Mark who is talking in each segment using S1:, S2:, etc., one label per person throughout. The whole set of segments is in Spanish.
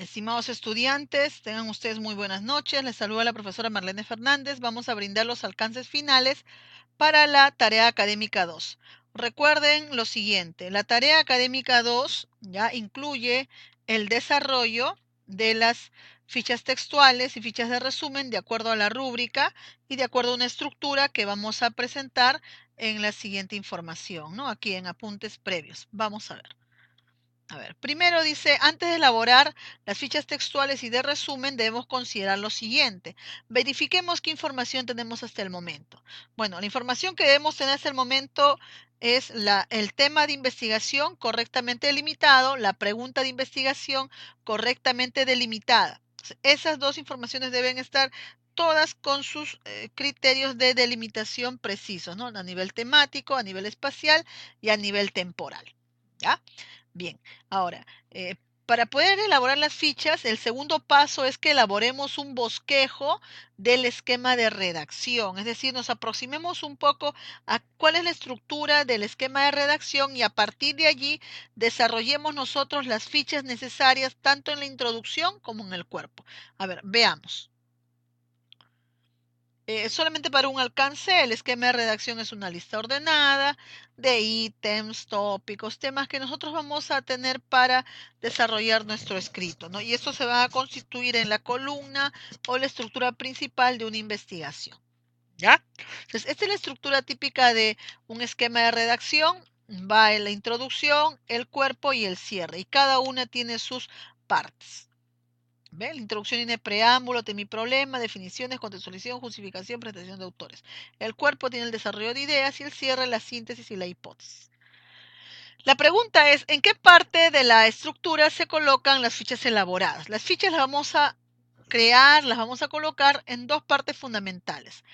S1: Estimados estudiantes, tengan ustedes muy buenas noches. Les saluda la profesora Marlene Fernández. Vamos a brindar los alcances finales para la tarea académica 2. Recuerden lo siguiente, la tarea académica 2 ya incluye el desarrollo de las fichas textuales y fichas de resumen de acuerdo a la rúbrica y de acuerdo a una estructura que vamos a presentar en la siguiente información, ¿no? Aquí en apuntes previos. Vamos a ver. Primero dice, antes de elaborar las fichas textuales y de resumen, debemos considerar lo siguiente. Verifiquemos qué información tenemos hasta el momento. Bueno, la información que debemos tener hasta el momento es el tema de investigación correctamente delimitado, la pregunta de investigación correctamente delimitada. Esas dos informaciones deben estar todas con sus criterios de delimitación precisos, ¿no? A nivel temático, a nivel espacial y a nivel temporal. ¿Ya? Bien, ahora, para poder elaborar las fichas, el segundo paso es que elaboremos un bosquejo del esquema de redacción, es decir, nos aproximemos un poco a cuál es la estructura del esquema de redacción y a partir de allí desarrollemos nosotros las fichas necesarias tanto en la introducción como en el cuerpo. A ver, veamos. Solamente para un alcance, el esquema de redacción es una lista ordenada de ítems, tópicos, temas que nosotros vamos a tener para desarrollar nuestro escrito, ¿no? Y esto se va a constituir en la columna o la estructura principal de una investigación, ¿ya? Entonces, esta es la estructura típica de un esquema de redacción. Va en la introducción, el cuerpo y el cierre, y cada una tiene sus partes. ¿Ve? La introducción tiene preámbulo, tema y problema, definiciones, contextualización, justificación, presentación de autores. El cuerpo tiene el desarrollo de ideas y el cierre, la síntesis y la hipótesis. La pregunta es, ¿en qué parte de la estructura se colocan las fichas elaboradas? Las fichas las vamos a crear, las vamos a colocar en dos partes fundamentales.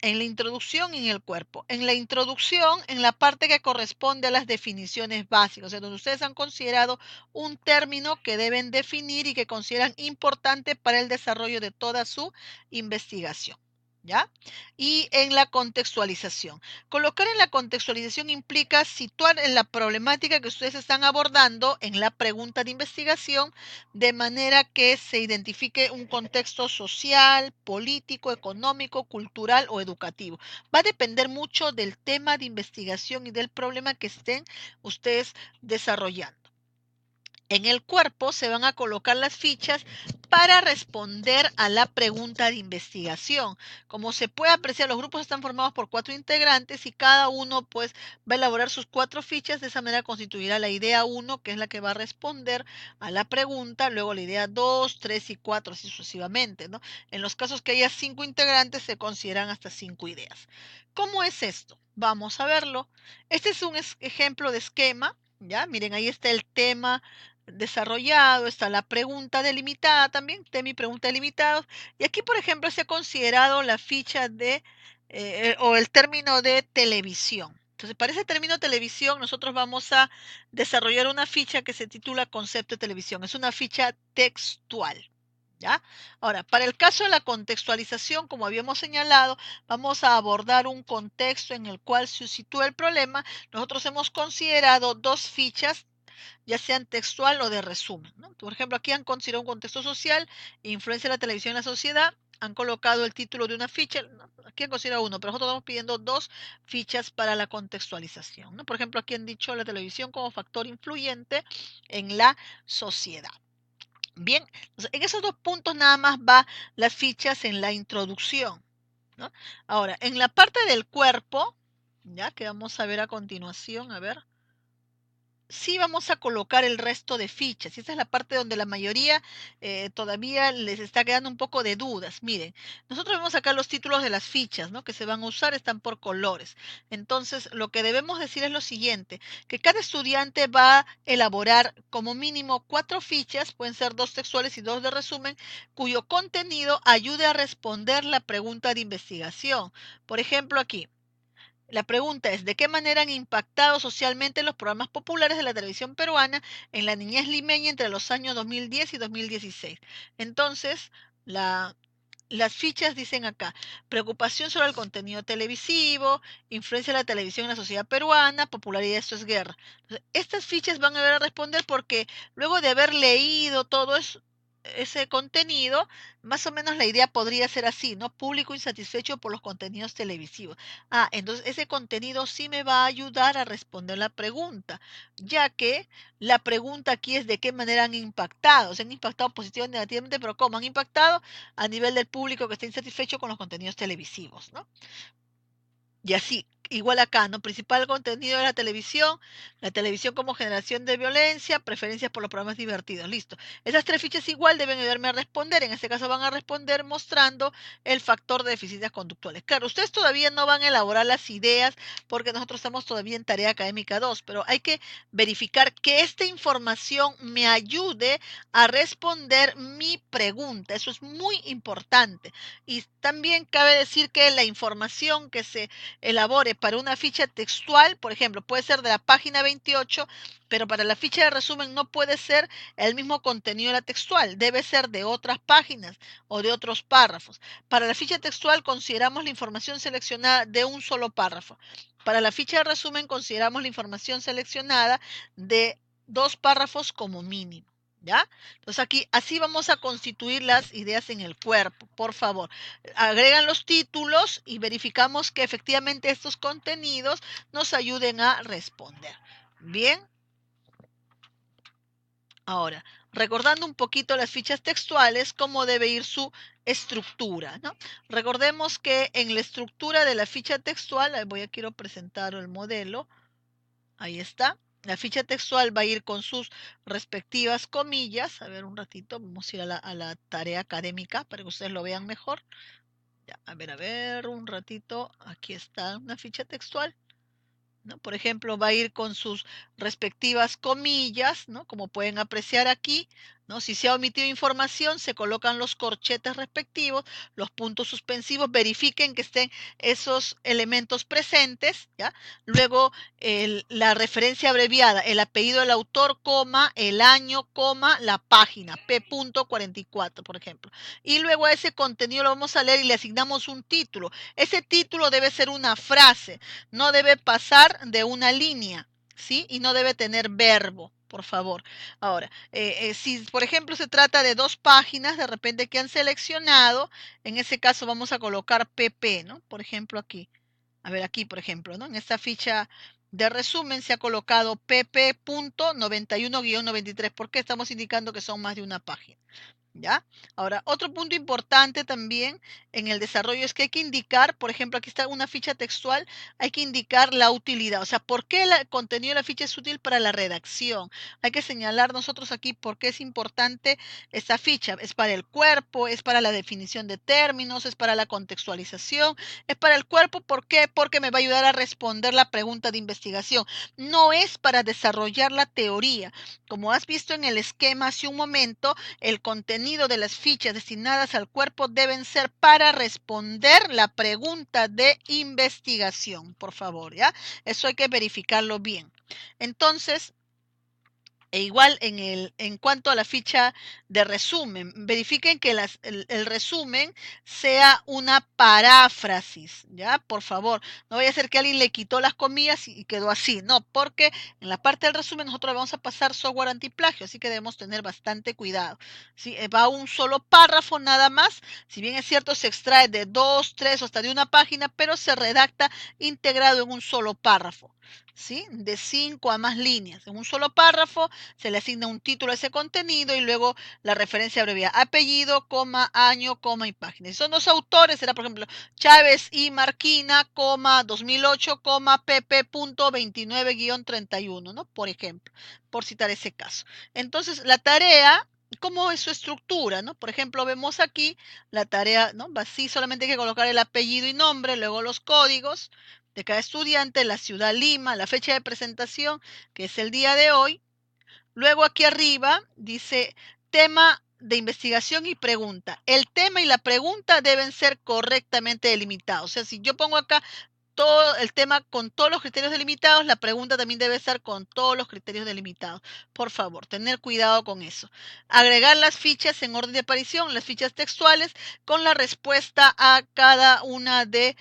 S1: En la introducción y en el cuerpo. En la introducción, en la parte que corresponde a las definiciones básicas, o sea, donde ustedes han considerado un término que deben definir y que consideran importante para el desarrollo de toda su investigación. ¿Ya? Y en la contextualización. Colocar en la contextualización implica situar en la problemática que ustedes están abordando en la pregunta de investigación de manera que se identifique un contexto social, político, económico, cultural o educativo. Va a depender mucho del tema de investigación y del problema que estén ustedes desarrollando. En el cuerpo se van a colocar las fichas para responder a la pregunta de investigación. Como se puede apreciar, los grupos están formados por 4 integrantes y cada uno pues va a elaborar sus 4 fichas. De esa manera constituirá la idea 1, que es la que va a responder a la pregunta, luego la idea 2, 3 y 4, así sucesivamente, ¿no? En los casos que haya 5 integrantes se consideran hasta 5 ideas. ¿Cómo es esto? Vamos a verlo. Este es un ejemplo de esquema, ¿ya? Miren, ahí está el tema desarrollado, está la pregunta delimitada también, tema y pregunta delimitados. Y aquí, por ejemplo, se ha considerado la ficha de, o el término de televisión. Entonces, para ese término televisión, nosotros vamos a desarrollar una ficha que se titula concepto de televisión. Es una ficha textual. ¿Ya? Ahora, para el caso de la contextualización, como habíamos señalado, vamos a abordar un contexto en el cual se sitúa el problema. Nosotros hemos considerado dos fichas, ya sean textual o de resumen, ¿no? Por ejemplo, aquí han considerado un contexto social, influencia de la televisión en la sociedad, han colocado el título de una ficha, ¿no? Aquí han considerado uno, pero nosotros estamos pidiendo dos fichas para la contextualización, ¿no? Por ejemplo, aquí han dicho la televisión como factor influyente en la sociedad. Bien, entonces, en esos dos puntos nada más va las fichas en la introducción, ¿no? Ahora, en la parte del cuerpo, ya que vamos a ver a continuación, a ver, sí vamos a colocar el resto de fichas. Y esta es la parte donde la mayoría todavía les está quedando un poco de dudas. Miren, nosotros vemos acá los títulos de las fichas, ¿no? Que se van a usar, están por colores. Entonces, lo que debemos decir es lo siguiente, que cada estudiante va a elaborar como mínimo 4 fichas, pueden ser 2 textuales y 2 de resumen, cuyo contenido ayude a responder la pregunta de investigación. Por ejemplo, aquí. La pregunta es, ¿de qué manera han impactado socialmente los programas populares de la televisión peruana en la niñez limeña entre los años 2010 y 2016? Entonces, las fichas dicen acá, preocupación sobre el contenido televisivo, influencia de la televisión en la sociedad peruana, popularidad, esto es guerra. Entonces, estas fichas van a ver a responder porque luego de haber leído todo eso, ese contenido, más o menos la idea podría ser así, ¿no? Público insatisfecho por los contenidos televisivos. Ah, entonces ese contenido sí me va a ayudar a responder la pregunta, ya que la pregunta aquí es de qué manera han impactado. Se han impactado positivamente o negativamente, pero ¿cómo han impactado? A nivel del público que está insatisfecho con los contenidos televisivos, ¿no? Y así, igual acá, ¿no? Principal contenido de la televisión como generación de violencia, preferencias por los programas divertidos, listo. Esas tres fichas igual deben ayudarme a responder, en este caso van a responder mostrando el factor de deficiencias conductuales. Claro, ustedes todavía no van a elaborar las ideas porque nosotros estamos todavía en tarea académica 2, pero hay que verificar que esta información me ayude a responder mi pregunta, eso es muy importante. Y también cabe decir que la información que se elabore para una ficha textual, por ejemplo, puede ser de la página 28, pero para la ficha de resumen no puede ser el mismo contenido de la textual, debe ser de otras páginas o de otros párrafos. Para la ficha textual consideramos la información seleccionada de un solo párrafo. Para la ficha de resumen consideramos la información seleccionada de dos párrafos como mínimo. ¿Ya? Entonces aquí así vamos a constituir las ideas en el cuerpo, por favor. Agregan los títulos y verificamos que efectivamente estos contenidos nos ayuden a responder. Bien, ahora, recordando un poquito las fichas textuales, cómo debe ir su estructura, ¿no? Recordemos que en la estructura de la ficha textual, quiero presentar el modelo, ahí está. La ficha textual va a ir con sus respectivas comillas. A ver, un ratito, vamos a ir a la tarea académica para que ustedes lo vean mejor. Ya, a ver, un ratito. Aquí está una ficha textual, ¿no? Por ejemplo, va a ir con sus respectivas comillas, ¿no? Como pueden apreciar aquí, ¿no? Si se ha omitido información, se colocan los corchetes respectivos, los puntos suspensivos, verifiquen que estén esos elementos presentes, ¿ya? Luego, la referencia abreviada, el apellido del autor, coma, el año, coma, la página, P.44, por ejemplo. Y luego a ese contenido lo vamos a leer y le asignamos un título. Ese título debe ser una frase, no debe pasar de una línea, ¿sí? Y no debe tener verbo, por favor. Ahora, si por ejemplo se trata de dos páginas, de repente que han seleccionado, en ese caso vamos a colocar PP, ¿no? Por ejemplo aquí. A ver, aquí, por ejemplo, ¿no? En esta ficha de resumen se ha colocado pp.91-93. ¿Por qué estamos indicando que son más de una página? ¿Ya? Ahora, otro punto importante también en el desarrollo es que hay que indicar, por ejemplo, aquí está una ficha textual, hay que indicar la utilidad, o sea, por qué el contenido de la ficha es útil para la redacción. Hay que señalar nosotros aquí por qué es importante esta ficha. Es para el cuerpo, es para la definición de términos, es para la contextualización, es para el cuerpo, ¿por qué? Porque me va a ayudar a responder la pregunta de investigación. No es para desarrollar la teoría. Como has visto en el esquema hace un momento, el contenido de las fichas destinadas al cuerpo deben ser para responder la pregunta de investigación, por favor, ¿ya? Eso hay que verificarlo bien. Entonces, igual en cuanto a la ficha de resumen, verifiquen que el resumen sea una paráfrasis, ¿ya? Por favor, no vaya a ser que alguien le quitó las comillas y quedó así, no, porque en la parte del resumen nosotros vamos a pasar software antiplagio, así que debemos tener bastante cuidado. ¿Sí? Va un solo párrafo nada más, si bien es cierto se extrae de dos, tres o hasta de una página, pero se redacta integrado en un solo párrafo. ¿Sí? De 5 a más líneas. En un solo párrafo se le asigna un título a ese contenido y luego la referencia abreviada, apellido, coma, año, coma y página. Si son dos autores, será por ejemplo Chávez y Marquina, coma, 2008, coma, pp.29-31, ¿no? Por ejemplo, por citar ese caso. Entonces, la tarea, ¿cómo es su estructura? ¿No? Por ejemplo, vemos aquí la tarea, ¿no? Así solamente hay que colocar el apellido y nombre, luego los códigos de cada estudiante, la ciudad Lima, la fecha de presentación, que es el día de hoy. Luego aquí arriba dice tema de investigación y pregunta. El tema y la pregunta deben ser correctamente delimitados. O sea, si yo pongo acá todo el tema con todos los criterios delimitados, la pregunta también debe estar con todos los criterios delimitados. Por favor, tener cuidado con eso. Agregar las fichas en orden de aparición, las fichas textuales, con la respuesta a cada una de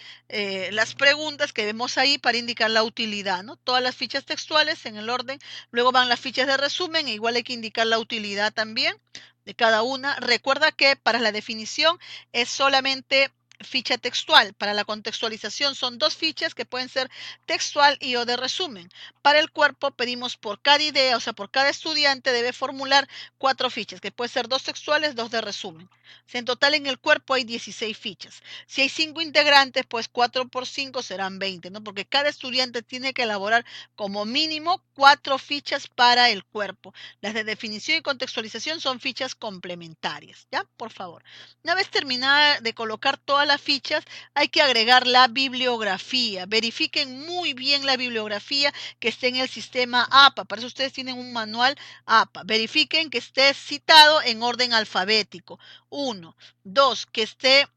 S1: las preguntas que vemos ahí para indicar la utilidad, ¿no? Todas las fichas textuales en el orden, luego van las fichas de resumen, e igual hay que indicar la utilidad también de cada una. Recuerda que para la definición es solamente ficha textual. Para la contextualización son 2 fichas que pueden ser textual y o de resumen. Para el cuerpo pedimos por cada idea, o sea, por cada estudiante debe formular 4 fichas, que pueden ser 2 textuales, 2 de resumen. O sea, en total en el cuerpo hay 16 fichas. Si hay 5 integrantes, pues 4 por 5 serán 20, ¿no? Porque cada estudiante tiene que elaborar como mínimo 4 fichas para el cuerpo. Las de definición y contextualización son fichas complementarias, ¿ya? Por favor. Una vez terminada de colocar todas las fichas, hay que agregar la bibliografía. Verifiquen muy bien la bibliografía que esté en el sistema APA. Para eso ustedes tienen un manual APA. Verifiquen que esté citado en orden alfabético. 1. 2. Que esté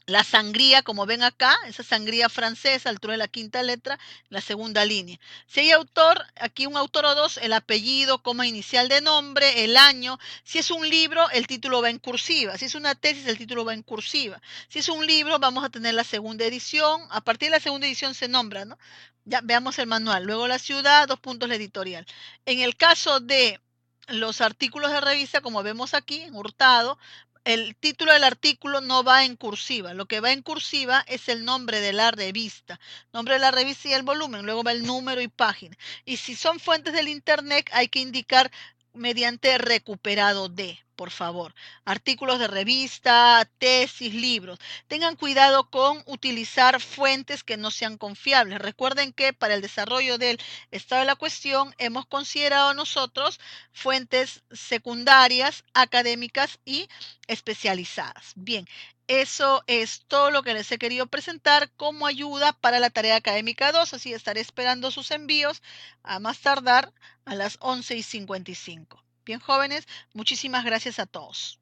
S1: la sangría, como ven acá, esa sangría francesa, altura de la quinta letra, la segunda línea. Si hay autor, aquí un autor o dos, el apellido, coma inicial de nombre, el año. Si es un libro, el título va en cursiva. Si es una tesis, el título va en cursiva. Si es un libro, vamos a tener la segunda edición. A partir de la segunda edición se nombra, ¿no? Ya veamos el manual. Luego la ciudad, 2 puntos la editorial. En el caso de los artículos de revista, como vemos aquí, en Hurtado, el título del artículo no va en cursiva. Lo que va en cursiva es el nombre de la revista. Nombre de la revista y el volumen. Luego va el número y página. Y si son fuentes del Internet, hay que indicar mediante recuperado de, por favor. Artículos de revista, tesis, libros. Tengan cuidado con utilizar fuentes que no sean confiables. Recuerden que para el desarrollo del estado de la cuestión hemos considerado nosotros fuentes secundarias, académicas y especializadas. Bien, eso es todo lo que les he querido presentar como ayuda para la tarea académica 2, así estaré esperando sus envíos a más tardar a las 11:55. Bien, jóvenes, muchísimas gracias a todos.